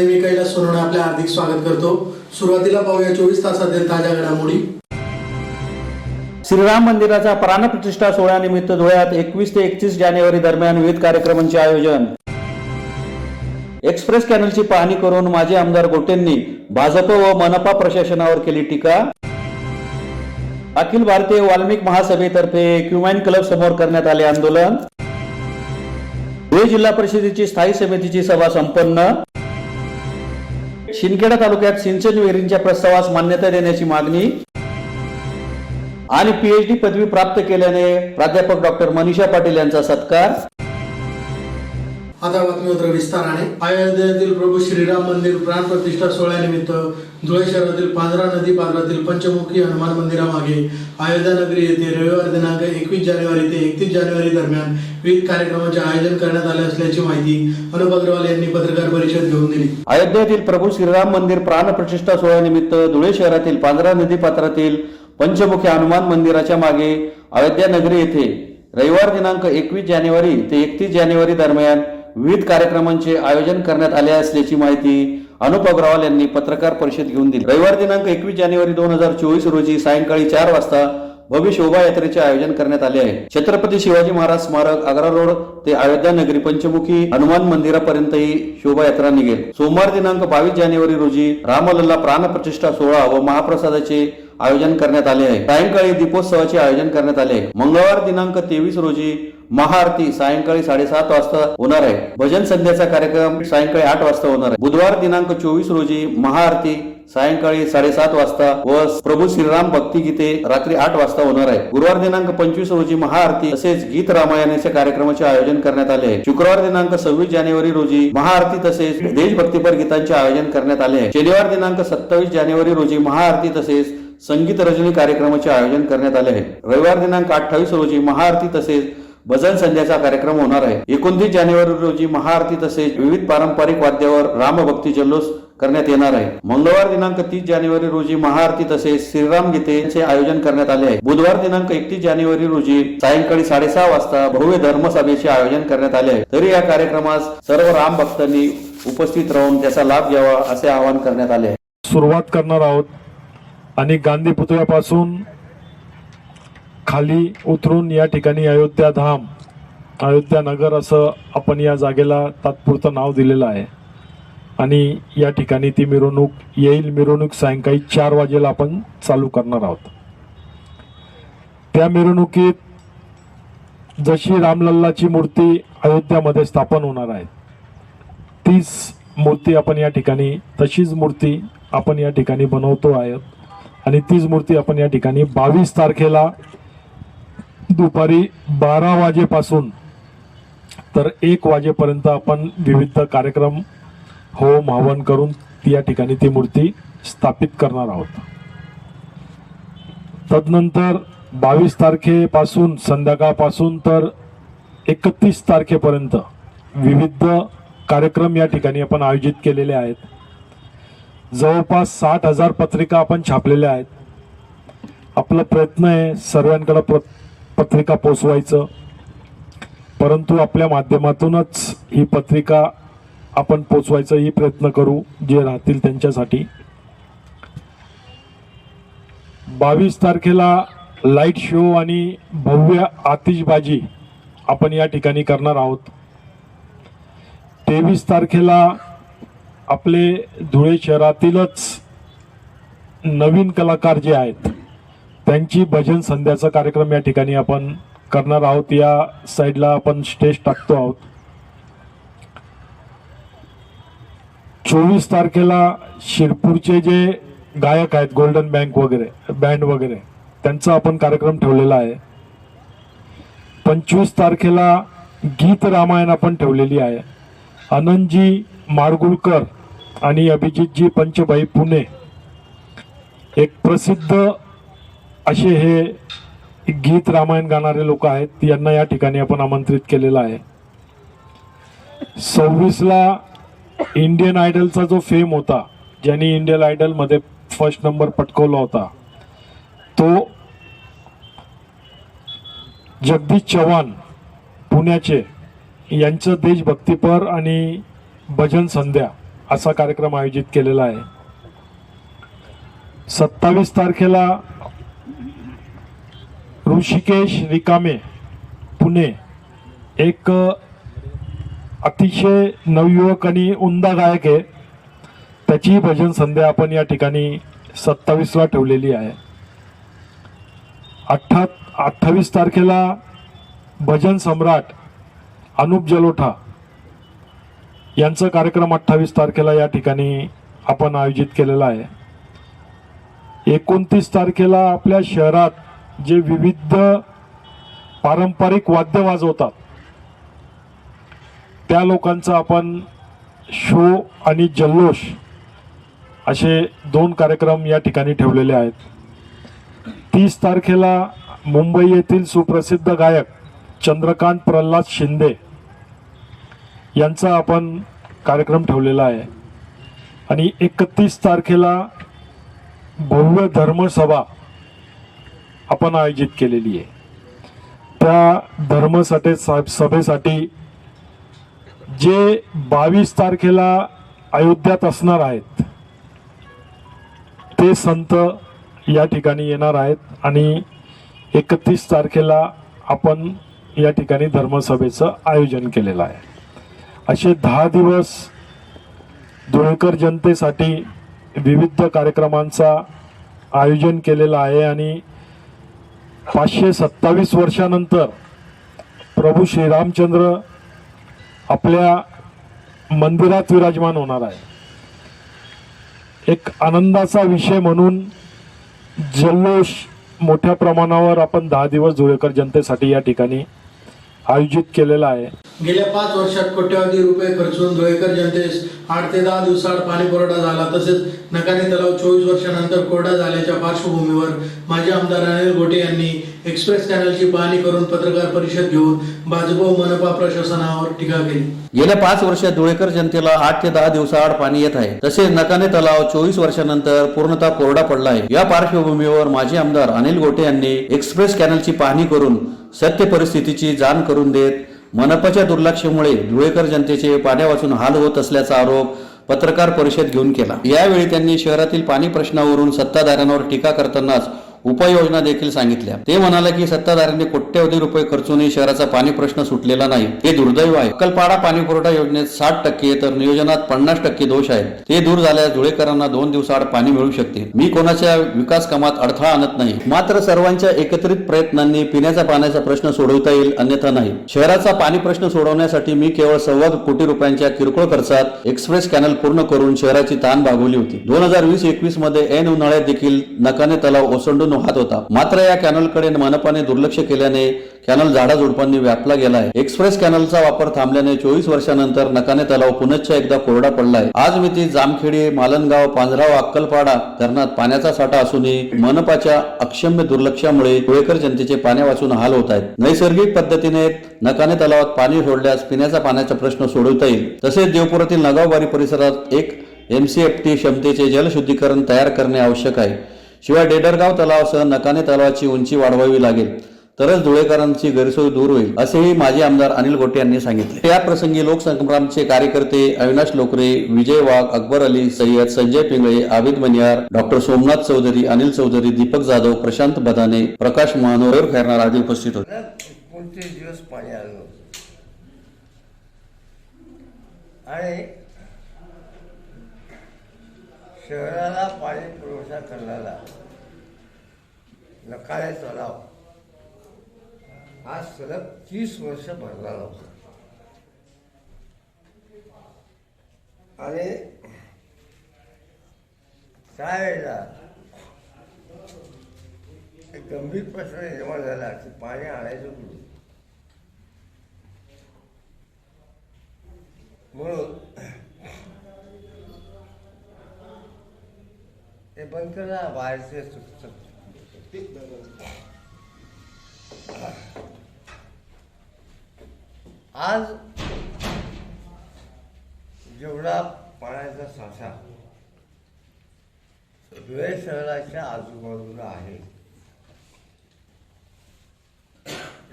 मी कैलास सोनवणे आपले हार्दिक स्वागत करतो। सुरुवातीला पाहूया 24 तासातील ताज्या घडामोडी। श्रीराम मंदिराचा प्राणप्रतिष्ठा सोहळ्यानिमित्त धुळ्यात 21 ते 31 जानेवारी दरम्यान विविध कार्यक्रमांचे आयोजन। एक्सप्रेस कॅनलची पाहणी करून माजी आमदार गोटेंनी भाजप व मनपा प्रशासनावर केली टीका। अखिल भारतीय वाल्मिक महासभेतर्फे क्युमाइन क्लब समोर करण्यात आले आंदोलन। धुळे जिल्हा परिषदेची स्थायी समितीची सभा संपन्न। शिंदखेडा तालुक्यात सिंचन विहिरींच्या प्रस्तावास मान्यता देण्याची मागणी। आणि पीएचडी पदवी प्राप्त केल्याने प्राध्यापक डॉक्टर मनीषा पाटील यांचा सत्कार। आता बातमीपत्र विस्ताराने। अयोध्येतील प्रभू श्रीराम मंदिर प्राण प्रतिष्ठा सोहळ्यानिमित्त धुळे शहरातील पांझरा नदी पात्रातील पंचमुखी हनुमान मंदिरामागे अयोध्या नगरी येथे रविवार दिनांक 21 जानेवारी ते 31 जानेवारी दरम्यान विविध कार्यक्रमांचे आयोजन करण्यात आले असल्याची माहिती अनुप अग्रवाल यांनी पत्रकार परिषद घेऊन दिली। अयोध्येतील प्रभू श्रीराम मंदिर प्राण प्रतिष्ठा सोहळ्यानिमित्त धुळे शहरातील पांझरा नदी पात्रातील पंचमुखी हनुमान मंदिराच्या मागे अयोध्या नगरी येथे रविवार दिनांक 21 जानेवारी ते 31 जानेवारी दरम्यान विविध कार्यक्रमांचे आयोजन करण्यात आले असल्याची माहिती अनुप अग्रवाल यांनी पत्रकार परिषद घेऊन दिली। रविवार दिनांक 21 जानेवारी 2024 रोजी सायंकाळी 4 वाजता भव्य शोभायात्रेचे आयोजन करण्यात आले आहे। छत्रपती शिवाजी महाराज स्मारक आग्रा रोड ते अयोध्या नगरी पंचमुखी हनुमान मंदिरापर्यंत ही शोभायात्रा निघेल। सोमवार दिनांक 22 जानेवारी रोजी रामलल्ला प्राणप्रतिष्ठा सोहळा व महाप्रसादाचे आयोजन करण्यात आले आहे। सायंकाळी दीपोत्सवाचे आयोजन करण्यात आले आहे। मंगळवार दिनांक 23 रोजी महाआरती सायंकाळी 7:30 वाजता होणार आहे। भजन संध्याचा कार्यक्रम सायंकाळी 8 वाजता होणार आहे। बुधवार दिनांक 24 रोजी महाआरती सायंकाळी 7:30 वाजता व प्रभू श्रीराम भक्ती गीते रात्री 8 वाजता होणार आहे। गुरुवार दिनांक 25 रोजी महाआरती तसेच गीत रामायणाच्या कार्यक्रमाचे आयोजन करण्यात आले आहे। शुक्रवार दिनांक 26 जानेवारी रोजी महाआरती तसेच देशभक्तीपर गीतांचे आयोजन करण्यात आले आहे। शनिवार दिनांक 27 जानेवारी रोजी महाआरती तसेच संगीत रजनी कार्यक्रमाचे आयोजन करण्यात आले आहे। रविवार दिनांक 28 रोजी महाआरती तसेच भजन संध्याचा कार्यक्रम होणार आहे। 29 जानेवारी रोजी महाआरती तसेच विविध पारंपरिक वाद्यावर रामभक्ती जल्लोष करण्यात येणार आहे। मंगळवार दिनांक 30 जानेवारी रोजी महाआरती तसेच श्रीराम गीतेचे आयोजन करण्यात आले आहे। बुधवार दिनांक 31 जानेवारी रोजी सायंकाळी 6:30 वाजता भव्य धर्मसभेचे आयोजन करण्यात आले आहे। तरी या कार्यक्रमास सर्व राम भक्तांनी उपस्थित राहून त्याचा लाभ घ्यावा असे आवाहन करण्यात आले आहे। सुरुवात करणार आहोत आणि गांधी पुतळ्यापासून खाली उतरून या ठिकाणी अयोध्या धाम अयोध्या नगर असं आपण या जागेला तात्पुरतं नाव दिलेलं आहे। आणि या ठिकाणी ती मिरवणूक येईल। मिरवणूक सायंकाळी 4 वाजेला आपण चालू करणार आहोत। त्या मिरवणुकीत जशी रामलल्लाची मूर्ती अयोध्यामध्ये स्थापन होणार आहे तीच मूर्ती आपण या ठिकाणी तशीच मूर्ती आपण या ठिकाणी बनवतो आहोत। आणि तीच मूर्ती आपण या ठिकाणी 22 तारखेला दुपारी 12 वाजेपासून तर 1 वाजेपर्यंत आपण विविध कार्यक्रम होम हवन करून या ठिकाणी ती मूर्ती स्थापित करणार आहोत। तदनंतर 22 तारखेपासून संध्याकाळपासून तर 31 तारखेपर्यंत विविध कार्यक्रम या ठिकाणी आपण आयोजित केलेले आहेत। जवळपास 60,000 पत्रिका आपण छापलेल्या आहेत। आपला प्रयत्न आहे सर्वांकडे पत्रिका पोचवायचं, परंतु आपल्या माध्यमातूनच ही पत्रिका आपण पोचवायचं ही प्रयत्न करू जे राहतील त्यांच्यासाठी। 22 तारखेला लाईट शो आणि भव्य आतिषबाजी आपण या ठिकाणी करणार आहोत। 23 तारखेला आपले धुळे शहरातीलच नवीन कलाकार जे आहेत त्यांची भजन संध्याचा कार्यक्रम या ठिकाणी आपण करणार आहोत। या साईडला आपण स्टेज टाकतो आहोत। 24 तारखेला शिरपूरचे जे गायक आहेत गोल्डन बँड वगैरे त्यांचा आपण कार्यक्रम ठेवलेला आहे। 25 तारखेला गीत रामायण आपण ठेवलेली आहे। आनंदजी माडगुळकर आणि अभिजितजी पंचभाई पुणे एक प्रसिद्ध असे हे गीत रामायण गाणारे लोक आहेत, यांना या ठिकाणी आपण आमंत्रित केलेलं आहे। 26ला इंडियन आयडलचा जो फेम होता, ज्यांनी इंडियन आयडल मध्ये फर्स्ट नंबर पटकवला होता, तो जगदीश चव्हाण पुण्याचे यांचं देशभक्तीपर आणि भजन संध्या असा कार्यक्रम आयोजित केलेला आहे. 27 तारखेला ऋषिकेश रिकामे पुणे एक अतिशय नवयुवक आणि उमदा गायक आहे. त्याची भजन संध्या आपण या ठिकाणी 27ला ठेवलेली आहे. 28 तारखेला भजन सम्राट अनुप जलोठा यांचा कार्यक्रम 28 तारखेला या ठिकाणी आपण आयोजित केलेला आहे. 29 तारखेला आपल्या शहरात जे विविध पारंपरिक वाद्य वाजवतात त्या लोकांचा आपण शो आणि जल्लोष असे 2 कार्यक्रम या ठिकाणी ठेवलेले आहेत. 30 तारखेला मुंबई येथील सुप्रसिद्ध गायक चंद्रकांत प्रल्हाद शिंदे यांचा आपण कार्यक्रम ठेवलेला आहे. आणि 31 तारखेला भव्य धर्मसभा आपण आयोजित केलेली आहे. त्या सभेसाठी जे 22 तारखेला अयोध्यात असणार आहेत ते संत या ठिकाणी येणार आहेत आणि 31 तारखेला आपण या ठिकाणी धर्मसभेचं आयोजन केलेलं आहे. असे 10 दिवस धुळेकर जनतेसाठी विविध कार्यक्रमांचा आयोजन केलेलं आहे. आणि 527 वर्षानंतर प्रभू श्रीरामचंद्र आपल्या मंदिरात विराजमान होणार आहे. एक आनंदाचा विषय म्हणून जल्लोष मोठ्या प्रमाणावर आपण 10 दिवस धुळेकर जनतेसाठी या ठिकाणी आयोजित केलेला आहे. गेल्या 5 वर्षात कोट्यावधी रुपये खर्चून धुळेकर जनतेस 8 ते 10 दिवसाआड पाणी पुरवठा झाला. तसेच नकाने तलाव 24 वर्षानंतर कोरडा झाल्याच्या पार्श्वभूमीवर माजी आमदार अनिल गोटे यांनी एक्सप्रेस कॅनलची पाहणी करून पत्रकार परिषद घेऊन भाजप मनपा प्रशासनावर टीका केली. गेल्या 5 वर्षात धुळेकर जनतेला 8 ते 10 दिवसाआड पाणी येत आहे. तसेच नकाने तलाव 24 वर्षानंतर पूर्णतः कोरडा पडला आहे. या पार्श्वभूमीवर माजी आमदार अनिल गोटे यांनी एक्सप्रेस कॅनलची पाहणी करून सत्य परिस्थितीची जाण करून देत मनपाच्या दुर्लक्षामुळे धुळेकर जनतेचे पाण्या वाचून हाल होत असल्याचा आरोप पत्रकार परिषद घेऊन केला. यावेळी त्यांनी शहरातील पाणी प्रश्नावरून सत्ताधाऱ्यांवर टीका करतानाच उपाययोजना देखील सांगितल्या. ते म्हणाले की सत्ताधाऱ्यांनी कोट्यवधी रुपये खर्चूनही शहराचा पाणी प्रश्न सुटलेला नाही. हे दुर्दैव आहे. अक्कलपाडा पाणी पुरवठा योजनेत 60% तर नियोजनात 50% दोष आहेत. ते दूर झाल्यास धुळेकरांना 2 दिवसाआड पाणी मिळू शकते. मी कोणाच्या विकास कामात अडथळा आणत नाही, मात्र सर्वांच्या एकत्रित प्रयत्नांनी पिण्याच्या पाण्याचा प्रश्न सोडवता येईल, अन्यथा नाही. शहराचा पाणी प्रश्न सोडवण्यासाठी मी केवळ 1.25 कोटी रुपयांच्या किरकोळ खर्चात एक्सप्रेस कॅनल पूर्ण करून शहराची ताण भागवली होती. 2020-21 मध्ये ऐन उन्हाळ्यात देखील नकाने तलाव ओसंडून वाहत होता. मात्र या कॅनलकडे मनपाने दुर्लक्ष केल्याने कॅनल झाडाझुडपांनी व्यापला गेला आहे. एक्सप्रेस कॅनलचा वापर थांबल्याने 24 वर्षानंतर नकाने तलाव पुनश्च एकदा कोरडा पडला आहे. आज मी ती जामखेडी, मालनगाव, पांझराव, अक्कलपाडा धरणात पाण्याचा साठा असूनही मनपाच्या अक्षम्य दुर्लक्षामुळे धुळेकर जनतेचे पाण्या वाचून हाल होत आहेत. नैसर्गिक पद्धतीने नकाने तलावात पाणी सोडल्यास पिण्याचा पाण्याचा प्रश्न सोडवता येईल. तसेच देवपुरातील नगावबारी परिसरात 1 MCFT क्षमतेचे जलशुद्धीकरण तयार करणे आवश्यक आहे. शिवाय डेडरगाव तलावासह नकाने तलावाची उंची वाढवावी लागेल, तरच धुळेकरांची गैरसोय दूर होईल, असेही माजी आमदार अनिल गोटे यांनी सांगितले. या प्रसंगी लोकसंग्रामचे कार्यकर्ते अविनाश लोकरे, विजय वाघ, अकबर अली सय्यद, संजय पिंगळे, आबिद मनियार, डॉक्टर सोमनाथ चौधरी, अनिल चौधरी, दीपक जाधव, प्रशांत बदाने, प्रकाश महानोर खैरनार आदी उपस्थित होते. 29 दिवस पाणी आलं नव्हतं आणि शहराला पाणी पुरवठा करणारा नकाने तलाव हा सलग 30 वर्ष भरला नव्हता. आणि त्यावेळेला एक गंभीर प्रश्न निर्माण झाला की पाणी आणायचं कुठून. म्हणून ते बंद करा, बाहेरचे आज जेवढा पाण्याचा साठा धुळे शहराच्या आजूबाजूला आहे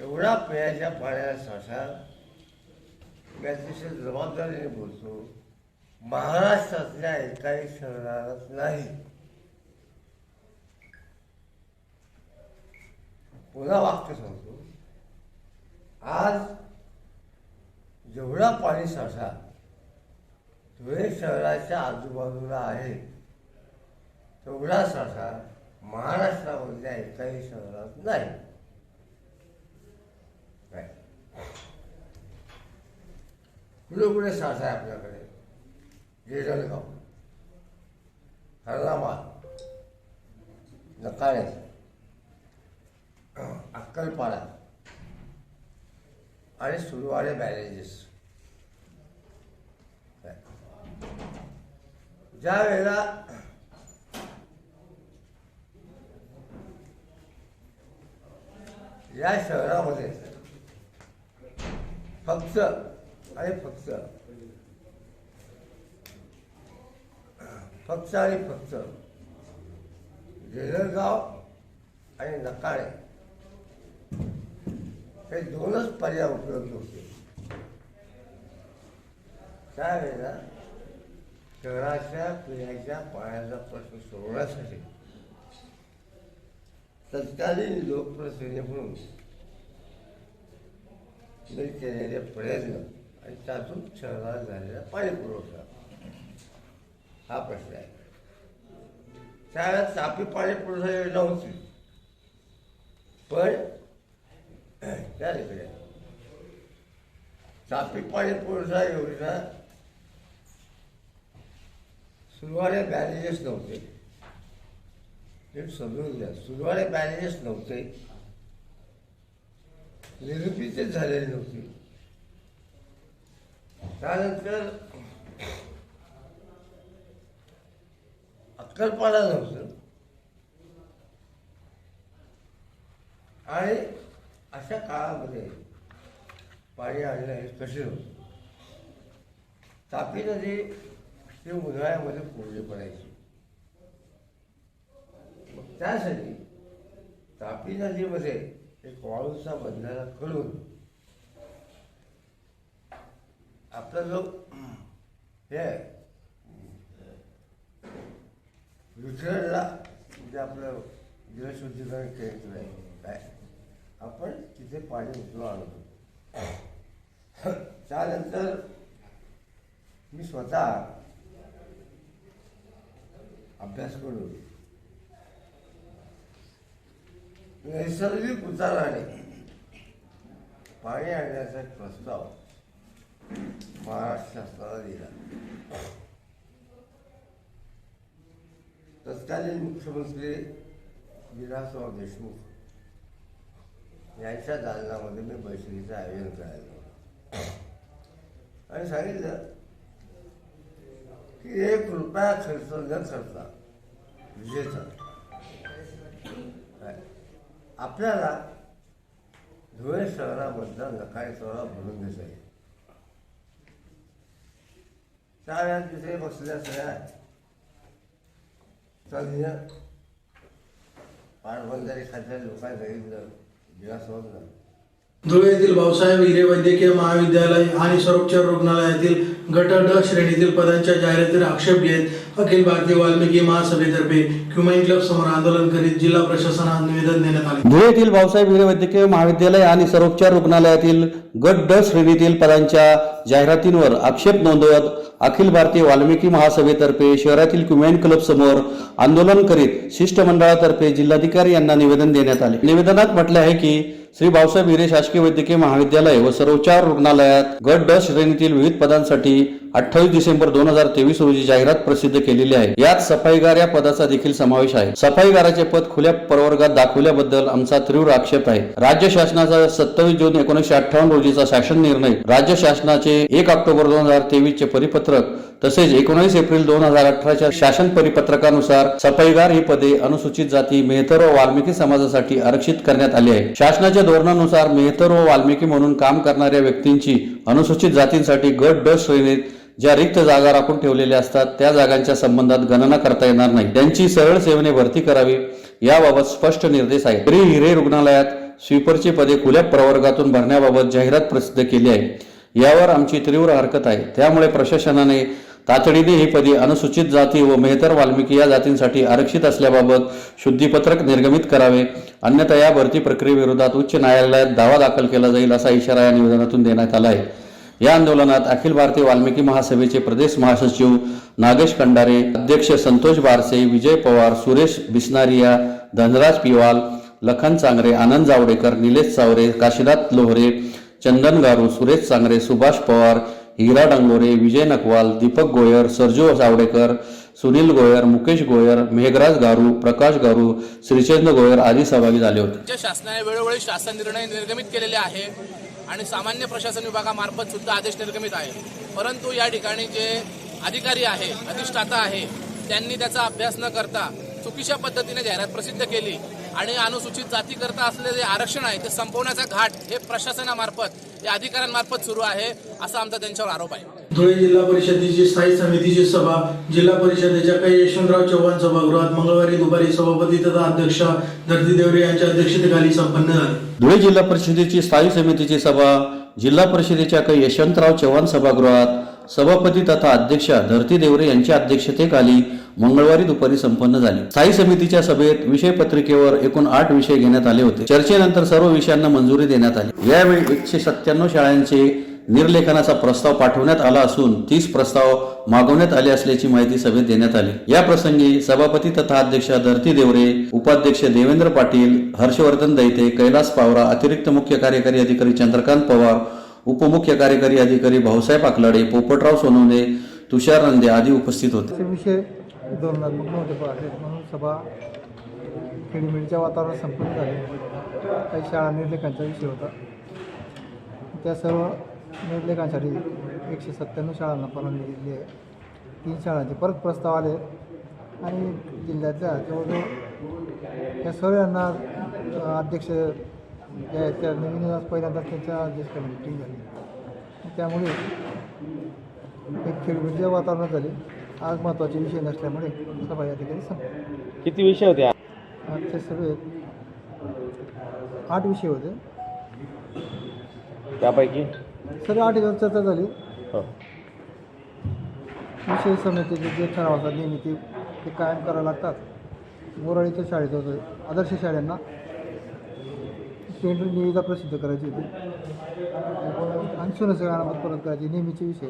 एवढा पिण्याच्या पाण्याचा साठा मी अतिशय जबाबदारीने बोलतो. महाराष्ट्रातल्या एकाही शहरात नाही. पुन्हा वाक्य सांगतो, आज जेवढा पाणी साठा धुळे शहराच्या आजूबाजूला आहे तेवढा साठा महाराष्ट्रामधल्या एकाही शहरात नाही. कुठे कुठे साठा आहे आपल्याकडे? जेजलगाव, हरणामाळ, नकाळे, अक्कलपाडा आणि सुरवाडे बॅरेजेस. ज्या वेळेला या शहरामध्ये फक्त आणि फक्त जेजलगाव आणि नकाळे हे दोनच पर्याय उपलब्ध होते, त्यावेळेला शहराच्या पिण्याच्या पाण्याचा प्रश्न सोडवण्यासाठी तत्कालीन लोकप्रतिनिधी म्हणून मी केलेले प्रयत्न आणि त्यातून शहरात झालेला पाणी पुरवठा हा प्रश्न आहे. त्यावेळेला तापी पाणी पुरवठा योजना होती, पण त्या इकडे तापी पाणी पुरवठा योजना सुरवाडे बॅरेजेस नव्हते. हे समजून द्या, सुरवाडे बॅरेजेस नव्हते, निर्मितीच झालेली नव्हती. त्यानंतर अक्कलपाडा नव्हतं आणि अशा काळामध्ये पाणी आणणं हे कठीण होतं. तापी नदी ही उन्हाळ्यामध्ये कोरडी पडायची. मग त्यासाठी तापी नदीमध्ये एक वाळूचा बंधारा करून आपला जो हे विठ्ठलला म्हणजे आपलं जलशुद्धीकरण केंद्र आहे काय, आपण तिथे पाणी उचलून आणतो. त्यानंतर मी स्वतः अभ्यास करून नैसर्गिक उताराने पाणी आणण्याचा एक प्रस्ताव महाराष्ट्र शासनाला दिला. तत्कालीन मुख्यमंत्री विलासराव देशमुख यांच्या दालनामध्ये मी बैठकीचं आयोजन करायला आणि सांगितलं की 1 रुपया खर्च न करता विजेचा आपल्याला धुळे शहरामधला नकाळे तलाव भरून घ्यायचा आहे. त्यावेळेला तिथे बसलेल्या सगळ्या तज्ञ पाटबंधारे खात्या लोकांनी सांगितलं विलासरावांना, धुळे येथील भाऊसाहेब हिरे वैद्यकीय महाविद्यालय आणि सर्वोपचार रुग्णालयातील गट ड श्रेणीतील पदांच्या जाहिरातीवर आक्षेप घेत अखिल भारतीय वाल्मिकी महासभेतर्फे क्युमाइन क्लब समोर आंदोलन करीत जिल्हा प्रशासनास निवेदन देण्यात आले. धुळे येथील भाऊसाहेब हिरे वैद्यकीय महाविद्यालय आणि सर्वोपचार रुग्णालयातील गट ड श्रेणीतील पदांच्या जाहिरातींवर आक्षेप नोंदवत अखिल भारतीय वाल्मिकी महासभेतर्फे शहरातील क्युमाइन क्लब समोर आंदोलन करीत शिष्टमंडळातर्फे जिल्हाधिकारी यांना निवेदन देण्यात आले. निवेदनात म्हटले आहे की श्री भाऊसाहेब हिरे शासकीय वैद्यकीय महाविद्यालय व सर्वोपचार रुग्णालयात गट ड श्रेणीतील विविध पदांसाठी 28 डिसेंबर 2023 रोजी जाहिरात प्रसिद्ध केलेली आहे. यात सफाईगार या पदाचा देखील समावेश आहे. सफाईगाराचे पद खुल्या प्रवर्गात दाखवल्याबद्दल आमचा तीव्र आक्षेप आहे. राज्य शासनाचा 27 जून 1958 रोजीचा शासन निर्णय, राज्य शासनाचे 1 ऑक्टोबर 2023 चे परिपत्रक तसेच 19 एप्रिल 2018च्या शासन परिपत्रकानुसार सफाईगार ही पदे अनुसूचित जाती, मेहतर व वाल्मिकी समाजासाठी आरक्षित करण्यात आली आहे. शासनाच्या धोरणानुसार मेहतर व वाल्मिकी म्हणून काम करणाऱ्या व्यक्तींची अनुसूचित जातींसाठी गट ड श्रेणीत ज्या रिक्त जागा राखून ठेवलेल्या असतात त्या जागांच्या संबंधात गणना करता येणार नाही. त्यांची सरळ सेवेने भरती करावी याबाबत स्पष्ट निर्देश आहे. श्री हिरे रुग्णालयात स्वीपरची पदे खुल्या प्रवर्गातून भरण्याबाबत जाहिरात प्रसिद्ध केली आहे. यावर आमची तीव्र हरकत आहे. त्यामुळे प्रशासनाने तातडीने ही पदी अनुसूचित जाती व मेहतर वाल्मिकी या जातींसाठी आरक्षित असल्याबाबत शुद्धीपत्रक निर्गमित करावे, अन्यथा या भरती प्रक्रियेविरोधात उच्च न्यायालयात दावा दाखल केला जाईल असा इशारा या निवेदनातून देण्यात आला आहे। या आंदोलनात अखिल भारतीय वाल्मिकी महासभेचे प्रदेश महासचिव नागेश कंडारे, अध्यक्ष संतोष बारसे, विजय पवार, सुरेश बिस्नारिया, धनराज पिवाल, लखन चांगरे, आनंद जावडेकर, निलेश चावरे, काशीनाथ लोहरे, चंदन गारू, सुरेश चांगरे, सुभाष पवार, हिरा डंगोरे, विजय नकवाल, दीपक गोयर, सर्जो जावडेकर, सुनील गोयर, मुकेश गोयर, मेघराज गारू, प्रकाश गारू, श्रीचंद्र गोयर आदी सहभागी झाले होते। राज्य शासनाने वेळोवेळी शासन निर्णय निर्गमित केलेले आहे आणि सामान्य प्रशासन विभागामार्फत सुद्धा आदेश निर्गमित आहे, परंतु या ठिकाणी जे अधिकारी आहे, अधिष्ठाता आहे, त्यांनी त्याचा अभ्यास न करता चुकीच्या पद्धतीने जाहिरात प्रसिद्ध केली आणि अनुसूचित जातीकरता असलेले आरक्षण आहे ते संपवण्याचा घाट हे प्रशासनामार्फत या अधिकाऱ्यांमार्फत सुरू आहे असा आमचा त्यांच्यावर आरोप आहे। धुळे जिल्हा परिषदेची स्थायी समितीची सभा जिल्हा परिषदेच्या काही यशवंतराव चव्हाण सभागृहात मंगळवारी दुपारी सभापती तथा अध्यक्ष धरती देवरे यांच्या अध्यक्षतेखाली संपन्न झाली। धुळे जिल्हा परिषदेची स्थायी समितीची सभा जिल्हा परिषदेच्या काही यशवंतराव चव्हाण सभागृहात सभापती तथा अध्यक्ष धरती देवरे यांच्या अध्यक्षतेखाली मंगळवारी दुपारी संपन्न झाली। स्थायी समितीच्या सभेत विषय पत्रिकेवर एकूण 8 विषय घेण्यात आले होते। चर्चेनंतर सर्व विषयांना मंजुरी देण्यात आली। यावेळी 197 शाळांचे निर्लेखनाचा प्रस्ताव पाठवण्यात आला असून 30 प्रस्ताव मागवण्यात आले असल्याची माहिती सभेत देण्यात आली। या प्रसंगी सभापती तथा अध्यक्ष धरती देवरे, उपाध्यक्ष देवेंद्र पाटील, हर्षवर्धन दैते, कैलास पावरा, अतिरिक्त मुख्य कार्यकारी अधिकारी चंद्रकांत पवार, उपमुख्य कार्यकारी अधिकारी भाऊसाहेब आकलाडे, पोपटराव सोनवणे, तुषार नंदे आदी उपस्थित होते। विषय धोरणात्मक नव्हते पाहिजे म्हणून सभा खेळीमेळीच्या वातावरणात संपन्न झाली। काही शाळा निर्लेखांचा विषय होता, त्या सर्व निर्लेखांसाठी 197 शाळांना परवानगी दिली आहे। 3 शाळांचे परत प्रस्ताव आले आणि जिल्ह्यातल्या जवळजवळ या सर्वांना अध्यक्ष जे आहेत त्या नवीन पहिल्यांदा त्यांच्या अध्यक्ष मीटिंग झाली, त्यामुळे एक खेळीमेळीच्या वातावरणात झाली। आज महत्त्वाचे विषय नसल्यामुळे सभा या ठिकाणी संपली। किती विषय होते आजच्या सभेत 8 विषय होते, त्यापैकी सर्व 8 चर्चा झाली। हो. विषय समितीचे जे ठराव असतात नेहमी ते कायम करावे लागतात। मोराळीच्या शाळेत होतं, आदर्श शाळांना टेंडर निविदा प्रसिद्ध करायची होती आणि सुनसळ अनामत परत करायची, नेहमीचे विषय।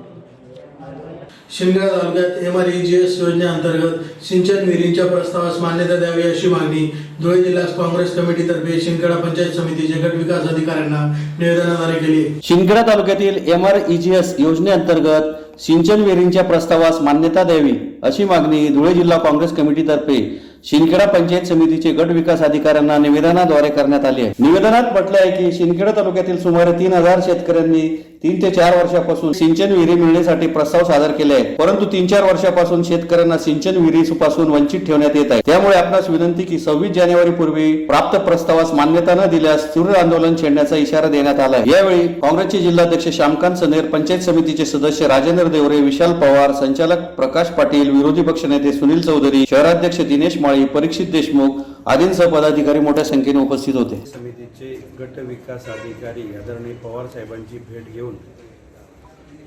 शिंदखेडा तालुक्यात MREGS योजनेअंतर्गत सिंचन विहिरींच्या प्रस्तावास मान्यता द्यावी अशी मागणी धुळे जिल्हा काँग्रेस कमिटीतर्फे शिंदखेडा पंचायत समितीचे गट विकास अधिकाऱ्यांना निवेदनाद्वारे केली। शिंदखेडा तालुक्यातील MREGS योजनेअंतर्गत सिंचन विहिरींच्या प्रस्तावास मान्यता द्यावी अशी मागणी धुळे जिल्हा काँग्रेस कमिटीतर्फे शिंदखेडा पंचायत समितीचे गट विकास अधिकाऱ्यांना निवेदनाद्वारे करण्यात आली आहे। निवेदनात म्हटलं आहे की शिंदखेडा तालुक्यातील सुमारे 3000 शेतकऱ्यांनी 3 ते 4 वर्षापासून सिंचन विहिरी मिळण्यासाठी प्रस्ताव सादर केले आहेत, परंतु 3-4 वर्षापासून शेतकऱ्यांना सिंचन विहिरीपासून वंचित ठेवण्यात येत आहे। त्यामुळे आपणास विनंती की 26 जानेवारी पूर्वी प्राप्त प्रस्तावास मान्यता न दिल्यास तीव्र आंदोलन छेडण्याचा इशारा देण्यात आला आहे। यावेळी काँग्रेसचे जिल्हाध्यक्ष श्यामकांत सनेर, पंचायत समितीचे सदस्य राजेंद्र देवरे, विशाल पवार, संचालक प्रकाश पाटील, विरोधी पक्षनेते सुनील चौधरी, शहराध्यक्ष दिनेश माळी, परीक्षित देशमुख आदींसह पदाधिकारी मोठ्या संख्येने उपस्थित होते। समितीचे गट विकास अधिकारी आदरणीय पवार साहेबांची भेट घेऊन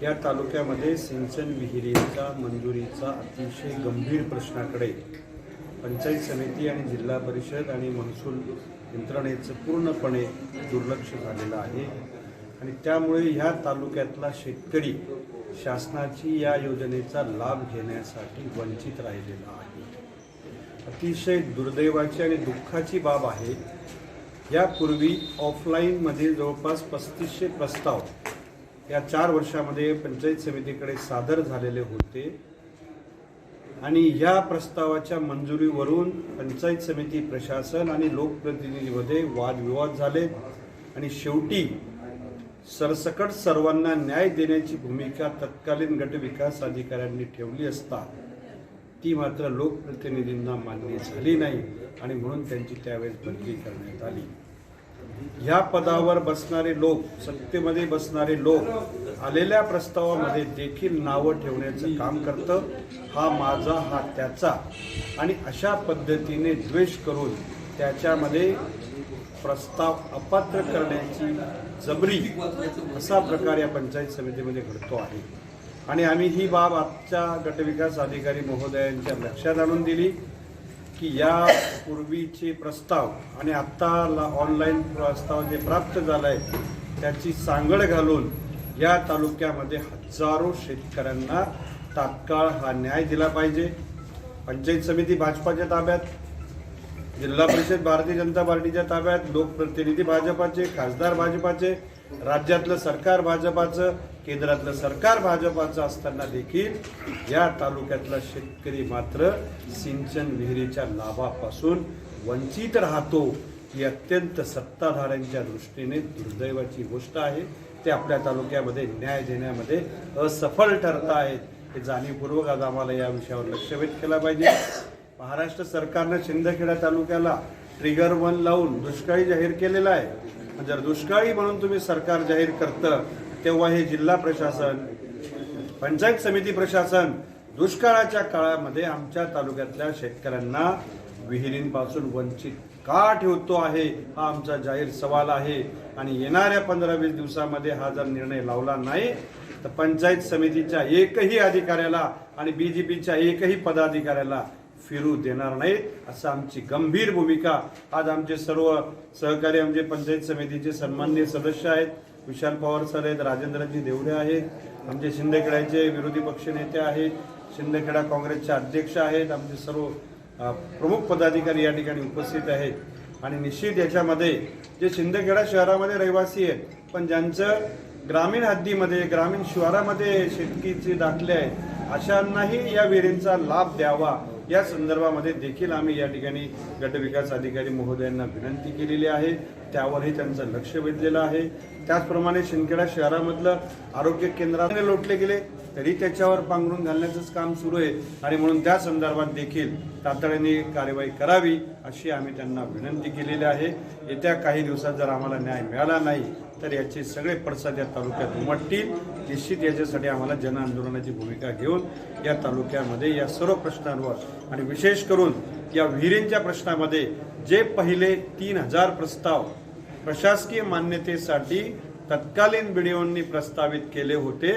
या तालुक्यामध्ये सिंचन विहिरींचा मंजुरीचा अतिशय गंभीर प्रश्नाकडे पंचायत समिती आणि जिल्हा परिषद आणि महसूल यंत्रणेचं पूर्णपणे दुर्लक्ष झालेलं आहे आणि त्यामुळे ह्या तालुक्यातला शेतकरी शासनाची या योजनेचा लाभ घेण्यासाठी वंचित राहिलेला आहे। अतिशय दुर्दैवाची आणि दुःखाची बाब आहे। यापूर्वी ऑफलाईनमध्ये जवळपास 3500 प्रस्ताव या 4 वर्षामध्ये पंचायत समितीकडे सादर झालेले होते आणि या प्रस्तावाच्या मंजुरीवरून पंचायत समिती प्रशासन आणि लोकप्रतिनिधीमध्ये वादविवाद झाले आणि शेवटी सरसकट सर्वांना न्याय देण्याची भूमिका तत्कालीन गट विकास अधिकाऱ्यांनी ठेवली असता ती मात्र लोकप्रतिनिधींना मान्य झाली नाही आणि म्हणून त्यांची त्यावेळेस बदली करण्यात आली। ह्या पदावर बसणारे लोक, सत्तेमध्ये बसणारे लोक आलेल्या प्रस्तावामध्ये देखील नावं ठेवण्याचं काम करतं, हा माझा हा त्याचा, आणि अशा पद्धतीने द्वेष करून त्याच्यामध्ये प्रस्ताव अपात्र करण्याची जबरी असा प्रकार या पंचायत समितीमध्ये घडतो आहे। आणि आम्ही ही बाब आजच्या गटविकास अधिकारी महोदयांच्या लक्षात आणून दिली की या पूर्वीचे प्रस्ताव आणि आत्ता ऑनलाईन प्रस्ताव जे प्राप्त झाला आहे त्याची सांगड घालून या तालुक्यामध्ये हजारो शेतकऱ्यांना तात्काळ हा न्याय दिला पाहिजे. पंचायत समिती भाजपाच्या ताब्यात, जिल्हा परिषद भारतीय जनता पार्टीच्या ताब्यात, लोकप्रतिनिधी भाजपाचे, खासदार भाजपाचे, राज्यातलं सरकार भाजपाचं, केंद्रातलं सरकार भाजपाचं असताना देखील या तालुक्यातला शेतकरी मात्र सिंचन विहिरीच्या लाभापासून वंचित राहतो. ही अत्यंत सत्ताधाऱ्यांच्या दृष्टीने दुर्दैवाची गोष्ट आहे. ते आपल्या तालुक्यामध्ये न्याय देण्यामध्ये असफल ठरत आहेत. हे जाणीवपूर्वक आज आम्हाला या विषयावर लक्ष वेध केला पाहिजे. महाराष्ट्र सरकारनं शिंदखेडा तालुक्याला ट्रिगर 1 लावून दुष्काळी जाहीर केलेला आहे. जर दुष्काळी म्हणून तुम्ही सरकार जाहीर करतं तेव्हा हे जिल्हा प्रशासन, पंचायत समिती प्रशासन दुष्काळाच्या काळामध्ये आमच्या तालुक्यातल्या शेतकऱ्यांना विहिरींपासून वंचित का ठेवतो आहे हा आमचा जाहीर सवाल आहे. आणि येणाऱ्या 15-20 दिवसामध्ये हा जर निर्णय लावला नाही तर पंचायत समितीच्या एकही अधिकाऱ्याला आणि BJPच्या एकही पदाधिकाऱ्याला फिरू देणार नाहीत, असं आमची गंभीर भूमिका. आज आमचे सर्व सहकारी आमचे पंचायत समितीचे सन्माननीय सदस्य आहेत, विशाल पवार सर आहेत, राजेंद्रजी देवडे आहेत, आमचे शिंदखेड्याचे विरोधी पक्ष नेते आहेत, शिंदखेडा काँग्रेसचे अध्यक्ष आहेत, आमचे सर्व प्रमुख पदाधिकारी या ठिकाणी उपस्थित आहेत. आणि निश्चित याच्यामध्ये जे शिंदखेडा शहरामध्ये रहिवासी आहेत पण ज्यांचं ग्रामीण हद्दीमध्ये, ग्रामीण शिवारामध्ये शेतकीचे दाखले आहेत अशांनाही या विहिरींचा लाभ द्यावा या संदर्भामध्ये देखील आम्ही या ठिकाणी गटविकास अधिकारी महोदयांना विनंती केलेली आहे. त्यावरही त्यांचं लक्ष वेधलेलं आहे. त्याचप्रमाणे शिंदखेडा शहरामधलं आरोग्य केंद्राने लोटले गेले तरी त्याच्यावर पांघरून घालण्याचंच काम सुरू आहे आणि म्हणून त्या संदर्भात देखील तातडीने कारवाई करावी अशी आम्ही त्यांना विनंती केलेली आहे. येत्या काही दिवसात जर आम्हाला न्याय मिळाला नाही तर याचे सगळे पडसाद या तालुक्यात उमटतील. निश्चित याच्यासाठी आम्हाला जनआंदोलनाची भूमिका घेऊन या तालुक्यामध्ये या सर्व प्रश्नांवर आणि विशेष करून या विहिरींच्या प्रश्नामध्ये जे पहिले 3000 प्रस्ताव प्रशासकीय मान्यतेसाठी तत्कालीन BDOंनी प्रस्तावित केले होते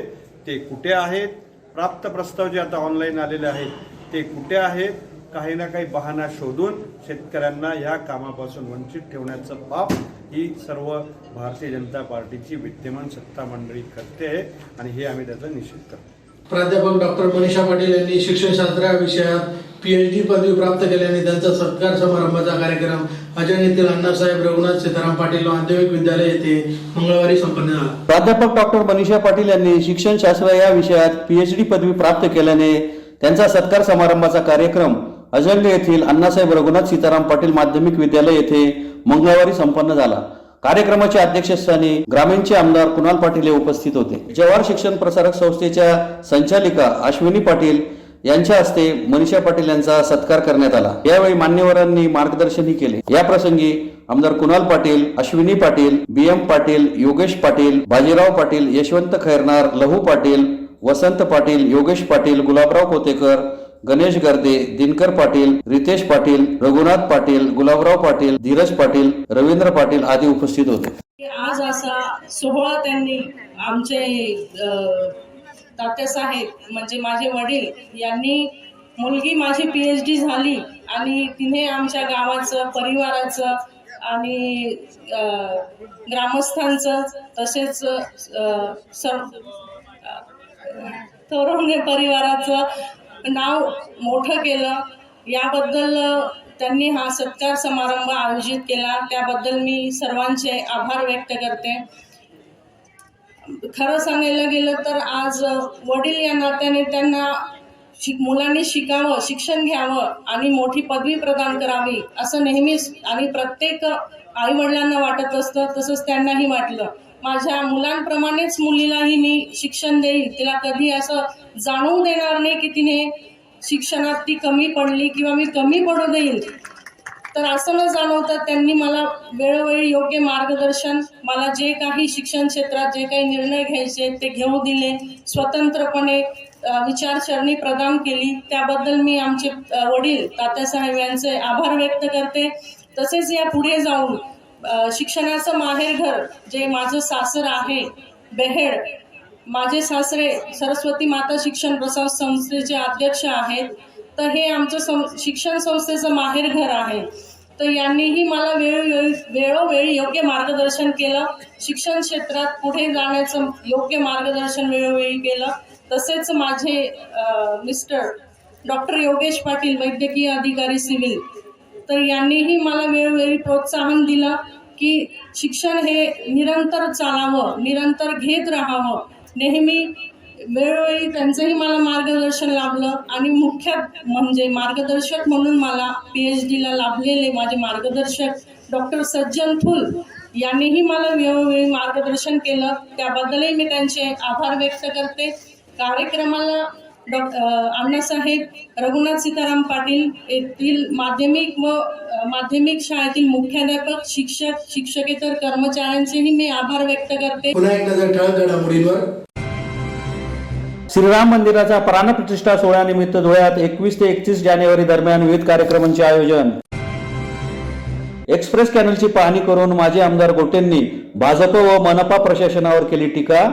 ते कुठे आहेत, प्राप्त प्रस्ताव जे आता ऑनलाईन आलेले आहेत ते कुठे आहेत, काही ना काही बहाणा शोधून शेतकऱ्यांना या कामापासून वंचित ठेवण्याचं पाप ही सर्व भारतीय जनता पार्टीची विद्यमान सत्ता मंडळी करते आहे आणि हे आम्ही त्याचा निषेध करतो. प्राध्यापक डॉक्टर मनीषा पाटील यांनी शिक्षणशास्त्र या विषयात PhD पदवी प्राप्त केल्याने त्यांचा सत्कार समारंभाचा कार्यक्रम अजनी येथील अण्णासाहेब रघुनाथ सीताराम पाटील माध्यमिक विद्यालय येथे मंगळवारी संपन्न झाला. प्राध्यापक डॉक्टर मनीषा पाटील यांनी शिक्षणशास्त्र या विषयात PhD पदवी प्राप्त केल्याने त्यांचा सत्कार समारंभाचा कार्यक्रम अजंग येथील अण्णासाहेब रघुनाथ सीताराम पाटील माध्यमिक विद्यालय येथे मंगळवारी संपन्न झाला. कार्यक्रमाच्या अध्यक्षस्थानी ग्रामीणचे आमदार कुणाल पाटील हे उपस्थित होते. जवाहर शिक्षण प्रसारक संस्थेच्या संचालिका अश्विनी पाटील यांच्या हस्ते मनीषा पाटील यांचा सत्कार करण्यात आला. यावेळी मान्यवरांनी मार्गदर्शनही केले. या प्रसंगी आमदार कुणाल पाटील, अश्विनी पाटील, BM पाटील, योगेश पाटील, बाजीराव पाटील, यशवंत खैरनार, लहू पाटील, वसंत पाटील, योगेश पाटील, गुलाबराव कोतेकर, गणेश गर्दे, दिनकर पाटील, रितेश पाटील, रघुनाथ पाटील, गुलाबराव पाटील, धीरज पाटील, रवींद्र पाटील आदी उपस्थित होते. आज असा सोहळा त्यांनी आमचे तात्यासाहेब म्हणजे माझे वडील यांनी, मुलगी माझी PhD झाली आणि तिने आमच्या गावाचं, परिवाराचं आणि ग्रामस्थांचं तसेच तरुण परिवाराचं नाव मोठं केलं. याबद्दल त्यांनी हा सत्कार समारंभ आयोजित केला, त्याबद्दल मी सर्वांचे आभार व्यक्त करते. खरं सांगायला गेलं तर आज वडील या नात्याने त्यांना मुलांनी शिकावं, शिक्षण घ्यावं आणि मोठी पदवी प्रदान करावी असं नेहमीच आणि प्रत्येक आईवडिलांना वाटत असतं, तसंच त्यांनाही वाटलं. माझ्या मुलांप्रमाणेच मुलीलाही मी शिक्षण देईल, तिला कधी असं जाणवू देणार नाही की तिने शिक्षणात ती कमी पडली किंवा मी कमी पडू देईल. तर असं न जाणवता त्यांनी मला वेळोवेळी योग्य मार्गदर्शन, मला जे काही शिक्षण क्षेत्रात जे काही निर्णय घ्यायचे ते घेऊ दिले, स्वतंत्रपणे विचारसरणी प्रदान केली. त्याबद्दल मी आमचे वडील तात्यासाहेब यांचे आभार व्यक्त करते. तसेच या पुढे जाऊन शिक्षणाचं माहेरघर जे माझं सासर आहे बेहेड, माझे सासरे सरस्वती माता शिक्षण प्रसार संस्थेचे अध्यक्ष आहेत. तर हे आमचं शिक्षण संस्थेचं माहेरघर आहे. तर यांनीही मला वेळोवेळी योग्य मार्गदर्शन केलं. शिक्षण क्षेत्रात पुढे जाण्याचं योग्य मार्गदर्शन वेळोवेळी केलं. तसेच माझे मिस्टर डॉक्टर योगेश पाटील वैद्यकीय अधिकारी सिव्हिल, तर यांनीही मला वेळोवेळी प्रोत्साहन दिलं की शिक्षण हे निरंतर चालावं, निरंतर घेत राहावं. नेहमी वेळोवेळी त्यांचंही मला मार्गदर्शन लाभलं. आणि मुख्य म्हणजे मार्गदर्शक म्हणून मला PhD ला लाभलेले माझे मार्गदर्शक डॉक्टर सज्जन थुल यांनीही मला वेळोवेळी मार्गदर्शन केलं. त्याबद्दलही मी त्यांचे आभार व्यक्त करते. कार्यक्रमाला अण्णासाहेब रघुनाथ सीताराम पाटील येथील माध्यमिक शाळेतील मुख्याध्यापक, शिक्षक, शिक्षकेतर कर्मचाऱ्यांचेही मी आभार व्यक्त करते. पुन्हा एक नजर ठळक घडामोडींवर. श्रीराम मंदिराचा प्राणप्रतिष्ठा सोहळ्यानिमित्त धुळ्यात 21 ते 31 जानेवारी दरम्यान विविध कार्यक्रमांचे आयोजन. एक्सप्रेस कॅनलची पाहणी करून माजी आमदार गोटेंनी भाजप व मनपा प्रशासनावर केली टीका.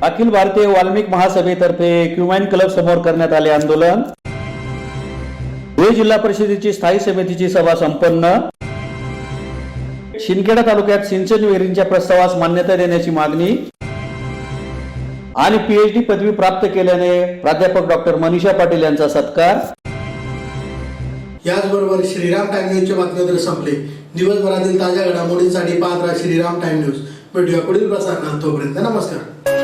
अखिल भारतीय वाल्मिक महासभेतर्फे क्युमाइन क्लब समोर करण्यात आले आंदोलन. धुळे जिल्हा परिषदेची स्थायी समितीची सभा संपन्न. शिंदखेडा तालुक्यात सिंचन विहिरींच्या प्रस्तावास मान्यता देण्याची मागणी. आणि PhD पदवी प्राप्त केल्याने प्राध्यापक डॉक्टर मनीषा पाटील यांचा सत्कार. याचबरोबर श्रीराम टाइम न्यूजचे बातमीपत्र संपले. दिवसभरातील ताज्या घडामोडींसाठी पाहत राहा श्रीराम टाइम न्यूज. भेटूया पुढील प्रसारणात. तोपर्यंत नमस्कार.